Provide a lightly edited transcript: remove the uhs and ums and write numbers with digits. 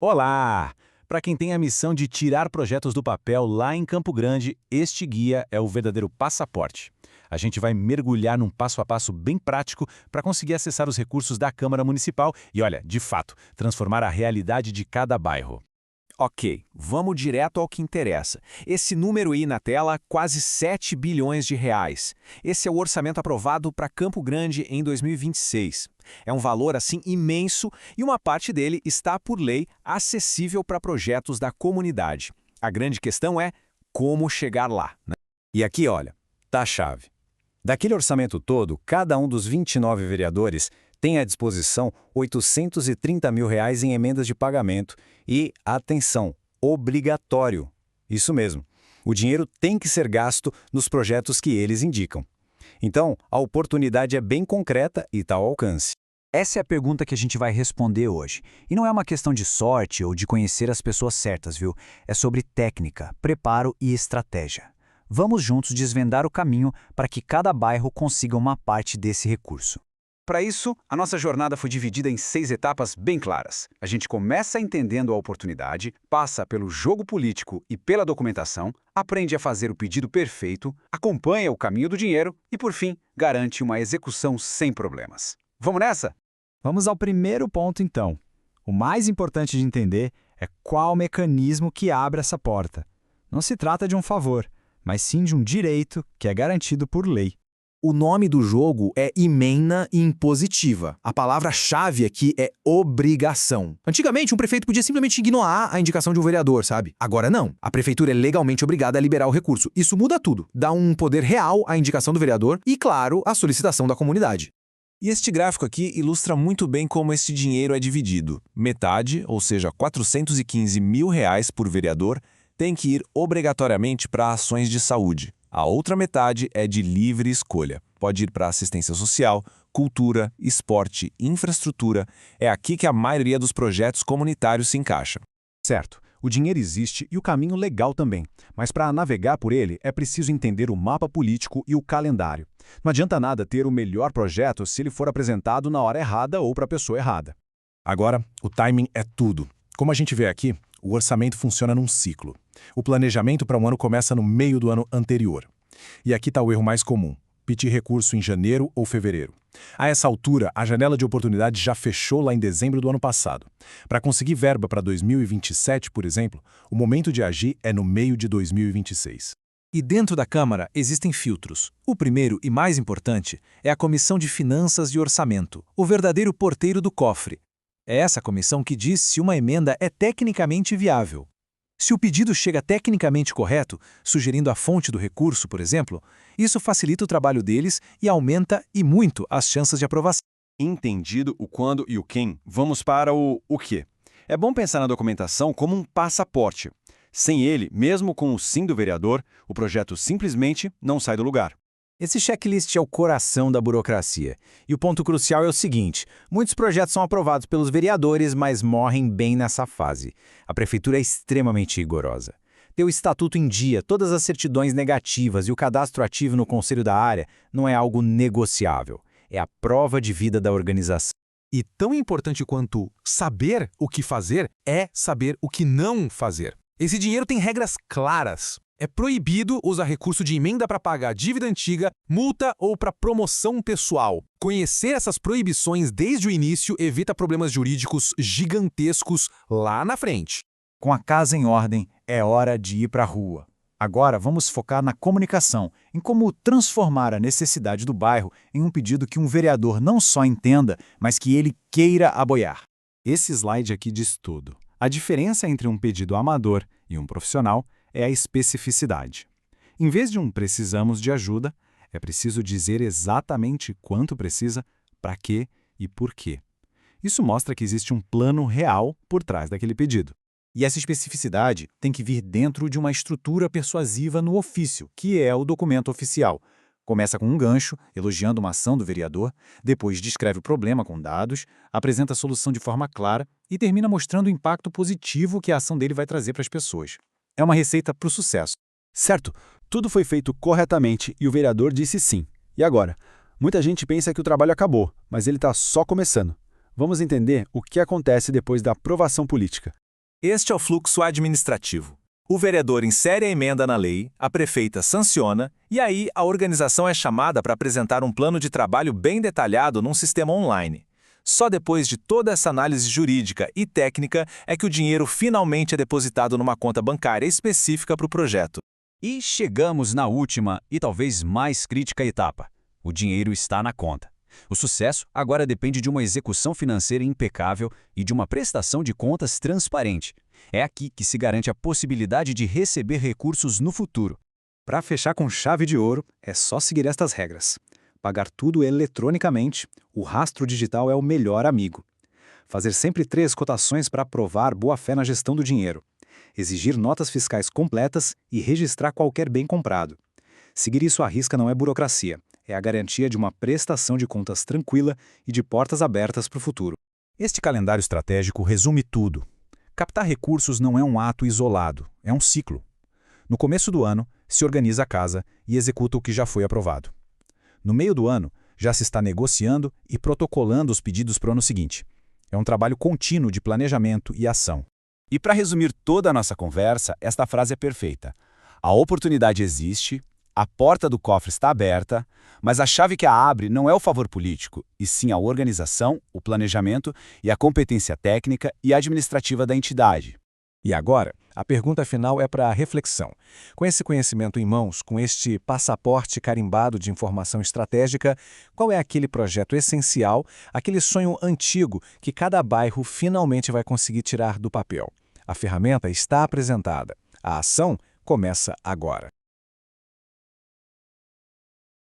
Olá! Para quem tem a missão de tirar projetos do papel lá em Campo Grande, este guia é o verdadeiro passaporte. A gente vai mergulhar num passo a passo bem prático para conseguir acessar os recursos da Câmara Municipal e, olha, de fato, transformar a realidade de cada bairro. Ok, vamos direto ao que interessa. Esse número aí na tela, quase 7 bilhões de reais. Esse é o orçamento aprovado para Campo Grande em 2026. É um valor assim imenso e uma parte dele está, por lei, acessível para projetos da comunidade. A grande questão é como chegar lá, né? E aqui, olha, tá a chave. Daquele orçamento todo, cada um dos 29 vereadores tem à disposição R$ 830 mil em emendas de pagamento e, atenção, obrigatório. Isso mesmo, o dinheiro tem que ser gasto nos projetos que eles indicam. Então, a oportunidade é bem concreta e está ao alcance. Essa é a pergunta que a gente vai responder hoje. E não é uma questão de sorte ou de conhecer as pessoas certas, viu? É sobre técnica, preparo e estratégia. Vamos juntos desvendar o caminho para que cada bairro consiga uma parte desse recurso. Para isso, a nossa jornada foi dividida em 6 etapas bem claras. A gente começa entendendo a oportunidade, passa pelo jogo político e pela documentação, aprende a fazer o pedido perfeito, acompanha o caminho do dinheiro e, por fim, garante uma execução sem problemas. Vamos nessa? Vamos ao primeiro ponto, então. O mais importante de entender é qual mecanismo que abre essa porta. Não se trata de um favor, mas sim de um direito que é garantido por lei. O nome do jogo é emenda impositiva. A palavra-chave aqui é obrigação. Antigamente, um prefeito podia simplesmente ignorar a indicação de um vereador, sabe? Agora não. A prefeitura é legalmente obrigada a liberar o recurso. Isso muda tudo. Dá um poder real à indicação do vereador e, claro, à solicitação da comunidade. E este gráfico aqui ilustra muito bem como esse dinheiro é dividido. Metade, ou seja, R$ 415 mil por vereador, tem que ir obrigatoriamente para ações de saúde. A outra metade é de livre escolha. Pode ir para assistência social, cultura, esporte, infraestrutura. É aqui que a maioria dos projetos comunitários se encaixa. Certo, o dinheiro existe e o caminho legal também, mas para navegar por ele é preciso entender o mapa político e o calendário. Não adianta nada ter o melhor projeto se ele for apresentado na hora errada ou para a pessoa errada. Agora, o timing é tudo. Como a gente vê aqui, o orçamento funciona num ciclo. O planejamento para um ano começa no meio do ano anterior. E aqui está o erro mais comum: pedir recurso em janeiro ou fevereiro. A essa altura, a janela de oportunidade já fechou lá em dezembro do ano passado. Para conseguir verba para 2027, por exemplo, o momento de agir é no meio de 2026. E dentro da Câmara existem filtros. O primeiro e mais importante é a Comissão de Finanças e Orçamento, o verdadeiro porteiro do cofre. É essa comissão que diz se uma emenda é tecnicamente viável. Se o pedido chega tecnicamente correto, sugerindo a fonte do recurso, por exemplo, isso facilita o trabalho deles e aumenta e muito as chances de aprovação. Entendido o quando e o quem, vamos para o quê. É bom pensar na documentação como um passaporte. Sem ele, mesmo com o sim do vereador, o projeto simplesmente não sai do lugar. Esse checklist é o coração da burocracia. E o ponto crucial é o seguinte: muitos projetos são aprovados pelos vereadores, mas morrem bem nessa fase. A prefeitura é extremamente rigorosa. Ter o estatuto em dia, todas as certidões negativas e o cadastro ativo no conselho da área não é algo negociável. É a prova de vida da organização. E tão importante quanto saber o que fazer é saber o que não fazer. Esse dinheiro tem regras claras. É proibido usar recurso de emenda para pagar dívida antiga, multa ou para promoção pessoal. Conhecer essas proibições desde o início evita problemas jurídicos gigantescos lá na frente. Com a casa em ordem, é hora de ir para a rua. Agora vamos focar na comunicação, em como transformar a necessidade do bairro em um pedido que um vereador não só entenda, mas que ele queira apoiar. Esse slide aqui diz tudo. A diferença entre um pedido amador e um profissional é a especificidade. Em vez de um precisamos de ajuda, é preciso dizer exatamente quanto precisa, para quê e por quê. Isso mostra que existe um plano real por trás daquele pedido. E essa especificidade tem que vir dentro de uma estrutura persuasiva no ofício, que é o documento oficial. Começa com um gancho, elogiando uma ação do vereador, depois descreve o problema com dados, apresenta a solução de forma clara e termina mostrando o impacto positivo que a ação dele vai trazer para as pessoas. É uma receita para o sucesso. Certo, tudo foi feito corretamente e o vereador disse sim. E agora? Muita gente pensa que o trabalho acabou, mas ele está só começando. Vamos entender o que acontece depois da aprovação política. Este é o fluxo administrativo. O vereador insere a emenda na lei, a prefeita sanciona, e aí a organização é chamada para apresentar um plano de trabalho bem detalhado num sistema online. Só depois de toda essa análise jurídica e técnica é que o dinheiro finalmente é depositado numa conta bancária específica para o projeto. E chegamos na última e talvez mais crítica etapa. O dinheiro está na conta. O sucesso agora depende de uma execução financeira impecável e de uma prestação de contas transparente. É aqui que se garante a possibilidade de receber recursos no futuro. Para fechar com chave de ouro, é só seguir estas regras. Pagar tudo eletronicamente, o rastro digital é o melhor amigo. Fazer sempre 3 cotações para provar boa-fé na gestão do dinheiro. Exigir notas fiscais completas e registrar qualquer bem comprado. Seguir isso à risca não é burocracia, é a garantia de uma prestação de contas tranquila e de portas abertas para o futuro. Este calendário estratégico resume tudo. Captar recursos não é um ato isolado, é um ciclo. No começo do ano, se organiza a casa e executa o que já foi aprovado. No meio do ano, já se está negociando e protocolando os pedidos para o ano seguinte. É um trabalho contínuo de planejamento e ação. E para resumir toda a nossa conversa, esta frase é perfeita. A oportunidade existe, a porta do cofre está aberta, mas a chave que a abre não é o favor político, e sim a organização, o planejamento e a competência técnica e administrativa da entidade. E agora, a pergunta final é para a reflexão. Com esse conhecimento em mãos, com este passaporte carimbado de informação estratégica, qual é aquele projeto essencial, aquele sonho antigo que cada bairro finalmente vai conseguir tirar do papel? A ferramenta está apresentada. A ação começa agora.